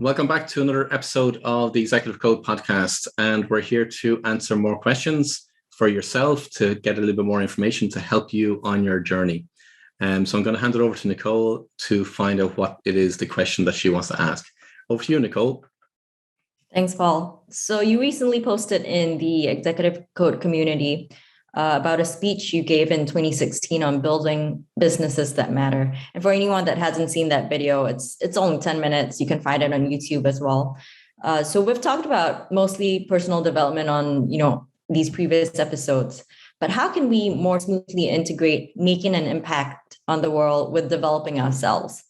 Welcome back to another episode of the Executive Code podcast. And we're here to answer more questions for yourself, to get a little bit more information to help you on your journey. So I'm going to hand it over to Nicole to find out what it is, the question that she wants to ask. Over to you, Nicole. Thanks, Paul. So you recently posted in the Executive Code community about a speech you gave in 2016 on building businesses that matter. And for anyone that hasn't seen that video, it's only 10 minutes. You can find it on YouTube as well. So we've talked about mostly personal development on, these previous episodes, but how can we more smoothly integrate making an impact on the world with developing ourselves?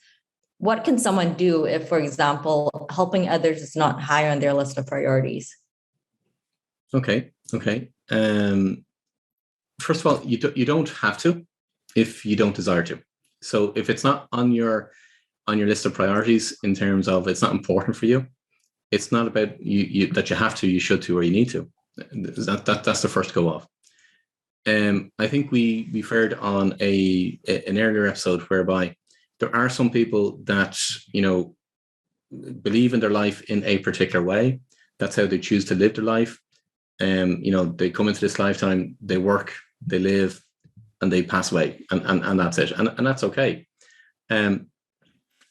What can someone do if, for example, helping others is not high on their list of priorities? Okay. First of all, you don't have to if you don't desire to. So if it's not on your list of priorities in terms of it's not important for you, it's not about you that you have to, you should to, or you need to. That's the first go off. I think we've heard on an earlier episode whereby there are some people that believe in their life in a particular way. That's how they choose to live their life. They come into this lifetime, they work, they live, and they pass away, and that's it, and that's okay. And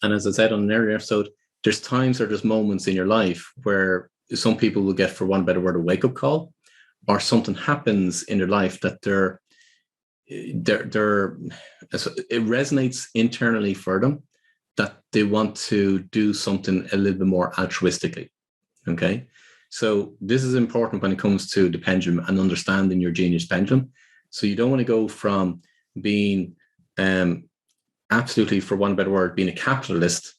as I said on an earlier episode, there's times or there's moments in your life where some people will get, for want of a better word, a wake-up call, or something happens in their life that it resonates internally for them, that they want to do something a little bit more altruistically. Okay. So this is important when it comes to the pendulum and understanding your genius pendulum. So you don't want to go from being absolutely, for want of a better word, being a capitalist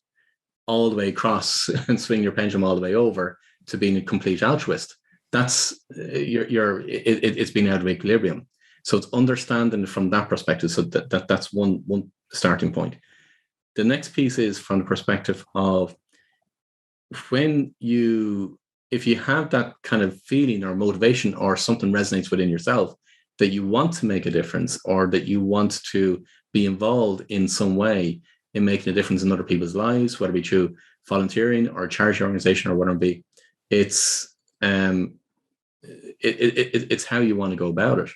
all the way across and swing your pendulum all the way over to being a complete altruist. That's it's being out of equilibrium. So it's understanding from that perspective. So that's one starting point. The next piece is from the perspective of if you have that kind of feeling or motivation or something resonates within yourself that you want to make a difference, or that you want to be involved in some way in making a difference in other people's lives, whether it be through volunteering or a charity organization or whatever it be, it's how you want to go about it.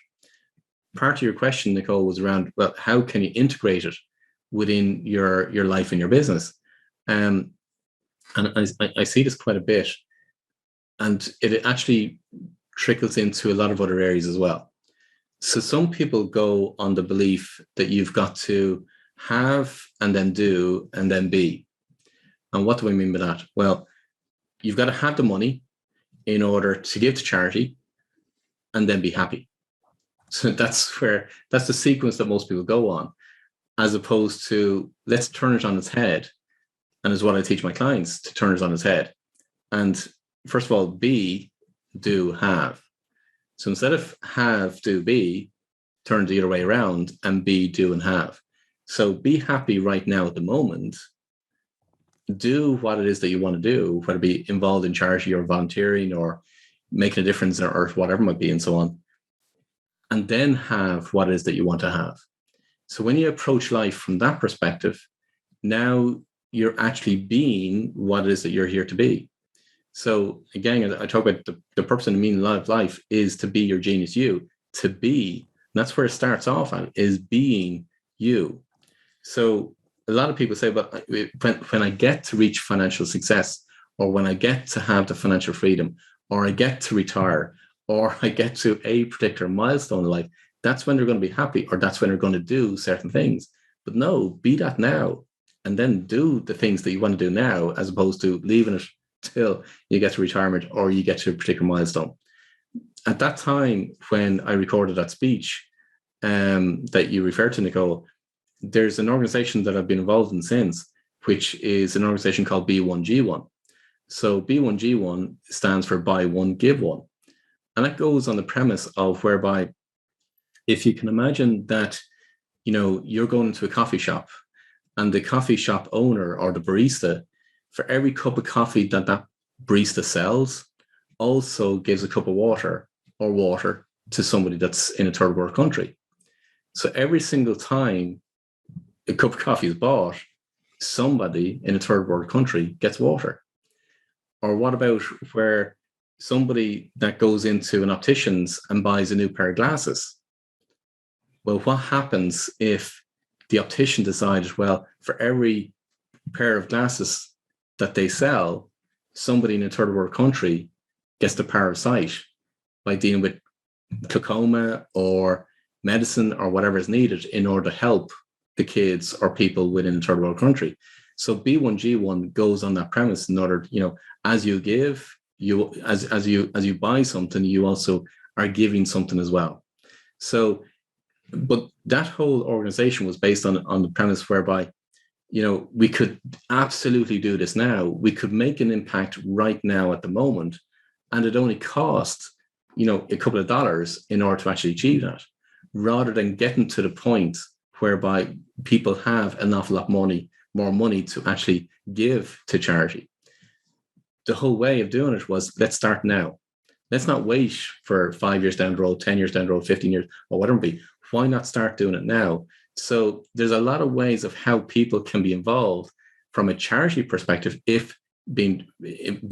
Part of your question, Nicole, was around, well, how can you integrate it within your life and your business? And I see this quite a bit, and it actually trickles into a lot of other areas as well. So some people go on the belief that you've got to have and then do and then be. And what do I mean by that? Well, you've got to have the money in order to give to charity and then be happy. So that's the sequence that most people go on, as opposed to let's turn it on its head. And is what I teach my clients, to turn it on its head. And first of all, be, do, have. So instead of have, do, be, turn the other way around and be, do, and have. So be happy right now at the moment. Do what it is that you want to do, whether it be involved in charity or volunteering or making a difference or whatever it might be, and so on. And then have what it is that you want to have. So when you approach life from that perspective, now you're actually being what it is that you're here to be. So again, I talk about the purpose and the meaning of life is to be your genius you, to be. And that's where it starts off at, is being you. So a lot of people say, but when I get to reach financial success, or when I get to have the financial freedom, or I get to retire, or I get to a particular milestone in life, that's when they're going to be happy, or that's when they're going to do certain things. But no, be that now, and then do the things that you want to do now, as opposed to leaving it till you get to retirement or you get to a particular milestone. At that time, when I recorded that speech that you referred to, Nicole, there's an organization that I've been involved in since, which is an organization called B1G1. So B1G1 stands for Buy One, Give One. And that goes on the premise of whereby, if you can imagine that, you're going into a coffee shop, and the coffee shop owner or the barista, for every cup of coffee that barista sells, also gives a cup of water to somebody that's in a third world country. So every single time a cup of coffee is bought, somebody in a third world country gets water. Or what about where somebody that goes into an optician's and buys a new pair of glasses? Well, what happens if the optician decided, well, for every pair of glasses that they sell, somebody in a third world country gets the power of sight by dealing with glaucoma or medicine or whatever is needed in order to help the kids or people within a third world country. So B1G1 goes on that premise in order, as you give, as you buy something, you also are giving something as well. So, but that whole organization was based on the premise whereby, we could absolutely do this now. We could make an impact right now at the moment, and it only costs, a couple of dollars in order to actually achieve that, rather than getting to the point whereby people have an awful lot more money to actually give to charity. The whole way of doing it was, let's start now. Let's not wait for 5 years down the road, 10 years down the road, 15 years, or whatever it be. Why not start doing it now? So there's a lot of ways of how people can be involved from a charity perspective, if being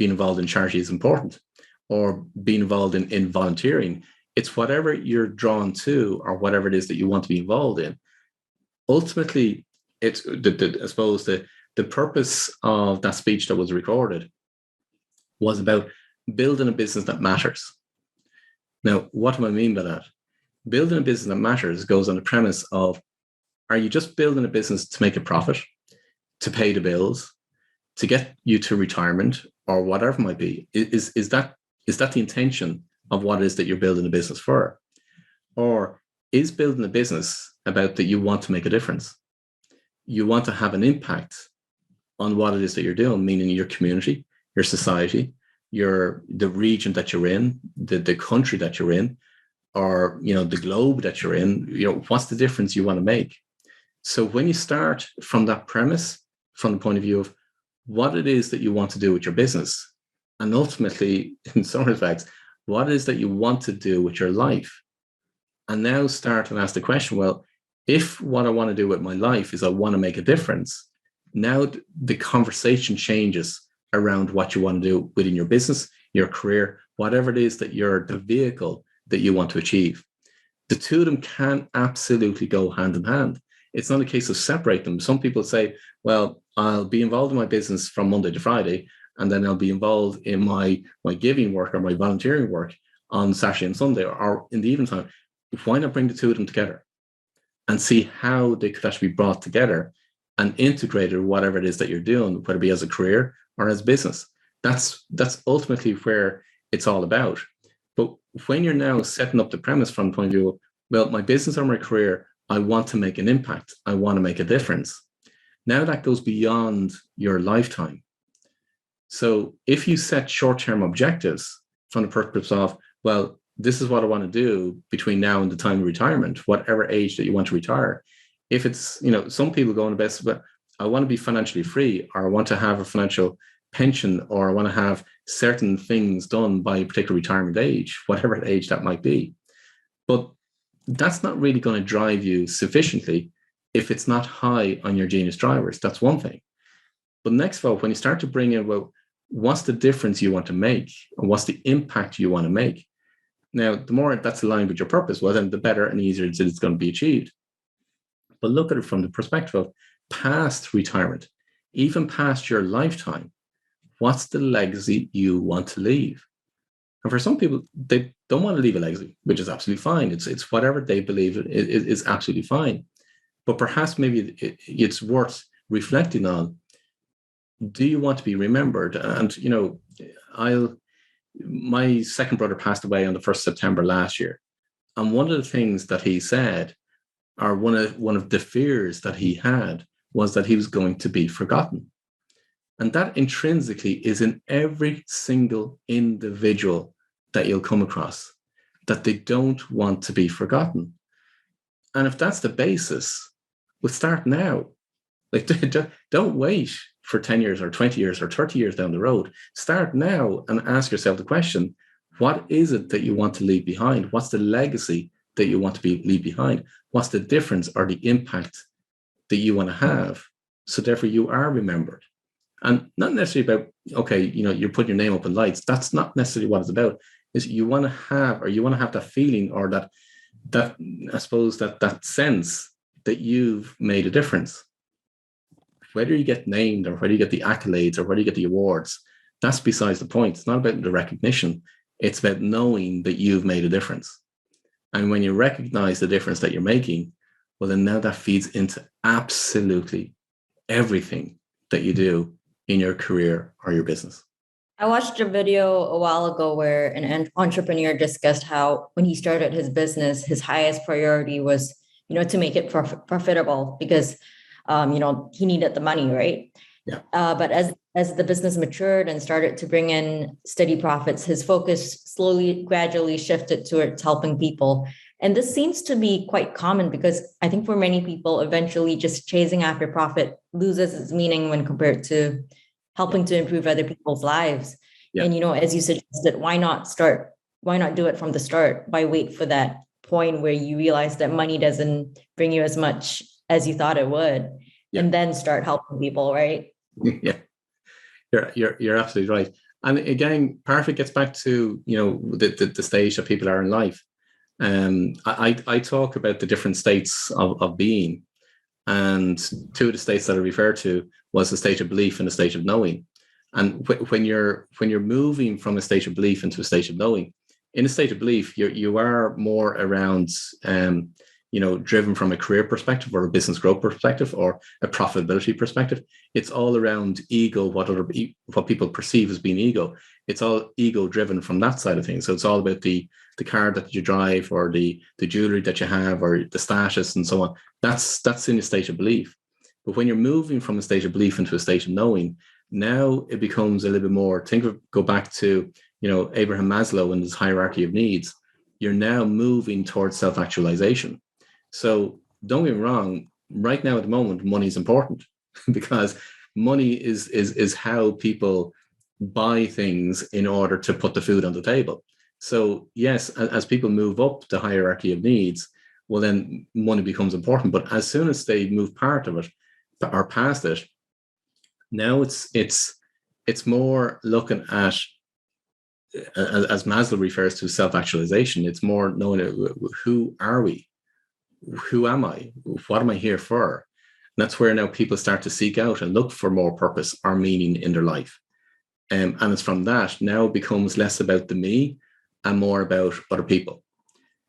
involved in charity is important, or being involved in volunteering. It's whatever you're drawn to or whatever it is that you want to be involved in. Ultimately, it's I suppose the purpose of that speech that was recorded was about building a business that matters. Now, what do I mean by that? Building a business that matters goes on the premise of, are you just building a business to make a profit, to pay the bills, to get you to retirement, or whatever it might be? Is that the intention of what it is that you're building a business for? Or is building a business about that you want to make a difference? You want to have an impact on what it is that you're doing, meaning your community, your society, the region that you're in, the country that you're in, or the globe that you're in. What's the difference you want to make? So when you start from that premise, from the point of view of what it is that you want to do with your business, and ultimately, in some respects, what it is that you want to do with your life, and now start and ask the question, well, if what I want to do with my life is I want to make a difference, now the conversation changes around what you want to do within your business, your career, whatever it is that you're the vehicle that you want to achieve. The two of them can absolutely go hand in hand. It's not a case of separate them. Some people say, well, I'll be involved in my business from Monday to Friday, and then I'll be involved in my giving work or my volunteering work on Saturday and Sunday or in the evening time. Why not bring the two of them together and see how they could actually be brought together and integrated, whatever it is that you're doing, whether it be as a career or as business? That's ultimately where it's all about. But when you're now setting up the premise from the point of view, well, my business or my career, I want to make an impact. I want to make a difference. Now that goes beyond your lifetime. So if you set short-term objectives from the purpose of, well, this is what I want to do between now and the time of retirement, whatever age that you want to retire. If it's, some people go on the best, but I want to be financially free, or I want to have a financial pension, or I want to have certain things done by a particular retirement age, whatever age that might be. But that's not really going to drive you sufficiently if it's not high on your genius drivers. That's one thing. But next of all, when you start to bring in, well, what's the difference you want to make, and what's the impact you want to make? Now, the more that's aligned with your purpose, well, then the better and easier it's going to be achieved. But look at it from the perspective of past retirement, even past your lifetime. What's the legacy you want to leave? And for some people, they don't want to leave a legacy, which is absolutely fine. It's whatever they believe is absolutely fine. But perhaps maybe it's worth reflecting on. Do you want to be remembered? And, my second brother passed away on the 1st of September last year. And one of the things that he said, or one of the fears that he had, was that he was going to be forgotten. And that intrinsically is in every single individual that you'll come across, that they don't want to be forgotten. And if that's the basis, we'll start now. Like, don't wait for 10 years or 20 years or 30 years down the road. Start now and ask yourself the question, what is it that you want to leave behind? What's the legacy that you want to leave behind? What's the difference or the impact that you want to have? So therefore you are remembered. And not necessarily about, okay, you're putting your name up in lights. That's not necessarily what it's about. Is you want to have that feeling, or that I suppose that sense that you've made a difference. Whether you get named or whether you get the accolades or whether you get the awards, that's besides the point. It's not about the recognition. It's about knowing that you've made a difference. And when you recognize the difference that you're making, well, then now that feeds into absolutely everything that you do in your career or your business. I watched a video a while ago where an entrepreneur discussed how when he started his business, his highest priority was, to make it profitable because, he needed the money, right? Yeah. But as the business matured and started to bring in steady profits, his focus gradually shifted towards helping people. And this seems to be quite common because I think for many people, eventually just chasing after profit loses its meaning when compared to helping to improve other people's lives. Yeah. And, as you suggested, why not do it from the start? Why wait for that point where you realize that money doesn't bring you as much as you thought it would, and then start helping people, right? Yeah, you're absolutely right. And again, part of it gets back to, the stage that people are in life. I talk about the different states of being, and two of the states that I refer to was the state of belief and the state of knowing. And when you're moving from a state of belief into a state of knowing, in a state of belief, you are more around, driven from a career perspective or a business growth perspective or a profitability perspective. It's all around ego, what people perceive as being ego. It's all ego driven from that side of things. So it's all about the car that you drive or the jewelry that you have or the status and so on. That's in a state of belief. But when you're moving from a state of belief into a state of knowing, now it becomes a little bit more, go back to, Abraham Maslow and his hierarchy of needs. You're now moving towards self-actualization. So don't get me wrong, right now at the moment, money is important because money is how people buy things in order to put the food on the table. So yes, as people move up the hierarchy of needs, well, then money becomes important. But as soon as they move part of it or past it, now it's more looking at, as Maslow refers to, self-actualization. It's more knowing who are we, who am I, what am I here for? And that's where now people start to seek out and look for more purpose or meaning in their life. And it's from that now it becomes less about the me and more about other people.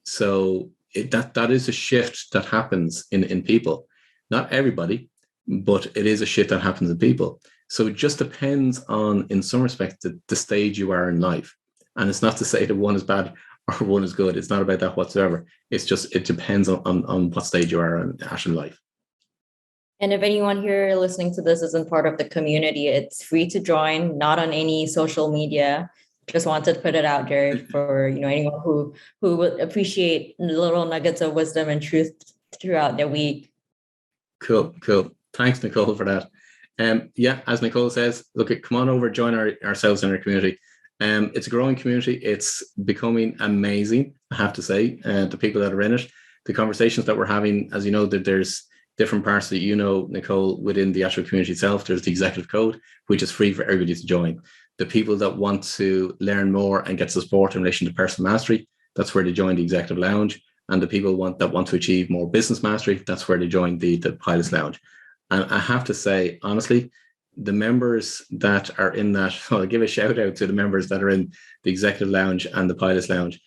So that is a shift that happens in people. Not everybody, but it is a shift that happens in people. So it just depends on, in some respects, the stage you are in life. And it's not to say that one is bad or one is good. It's not about that whatsoever. It's just, it depends on what stage you are in life. And if anyone here listening to this isn't part of the community, it's free to join, not on any social media. Just wanted to put it out there for anyone who would appreciate little nuggets of wisdom and truth throughout their week. Cool. Thanks, Nicole, for that. As Nicole says, look, come on over, join ourselves in our community. It's a growing community. It's becoming amazing, I have to say. The people that are in it, the conversations that we're having, as you know, that there's different parts that Nicole, within the actual community itself. There's the executive code, which is free for everybody to join. The people that want to learn more and get support in relation to personal mastery, that's where they join the executive lounge. And the people that want to achieve more business mastery, that's where they join the pilots lounge. And I have to say, honestly, the members that are in that, I'll give a shout out to the members that are in the executive lounge and the pilots lounge.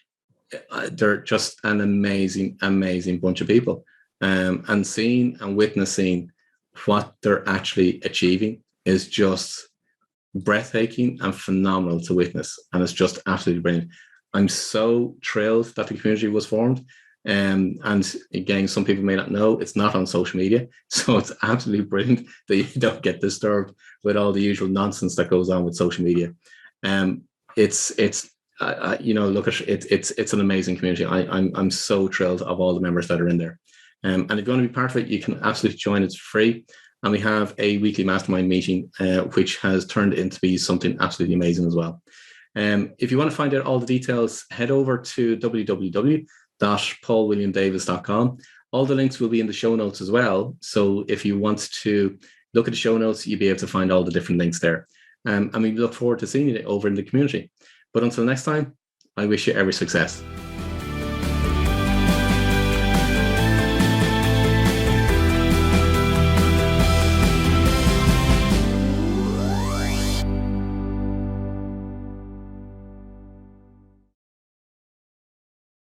They're just an amazing, amazing bunch of people. And seeing and witnessing what they're actually achieving is just breathtaking and phenomenal to witness. And it's just absolutely brilliant. I'm so thrilled that the community was formed. And again, some people may not know, it's not on social media. So it's absolutely brilliant that you don't get disturbed with all the usual nonsense that goes on with social media. It's an amazing community. I'm so thrilled of all the members that are in there. And if you want to be part of it, you can absolutely join. It's free. And we have a weekly mastermind meeting, which has turned into be something absolutely amazing as well. If you want to find out all the details, head over to www.paulwilliamdavis.com. All the links will be in the show notes as well. So if you want to look at the show notes. You'll be able to find all the different links there. And we look forward to seeing you over in the community. But until next time, I wish you every success.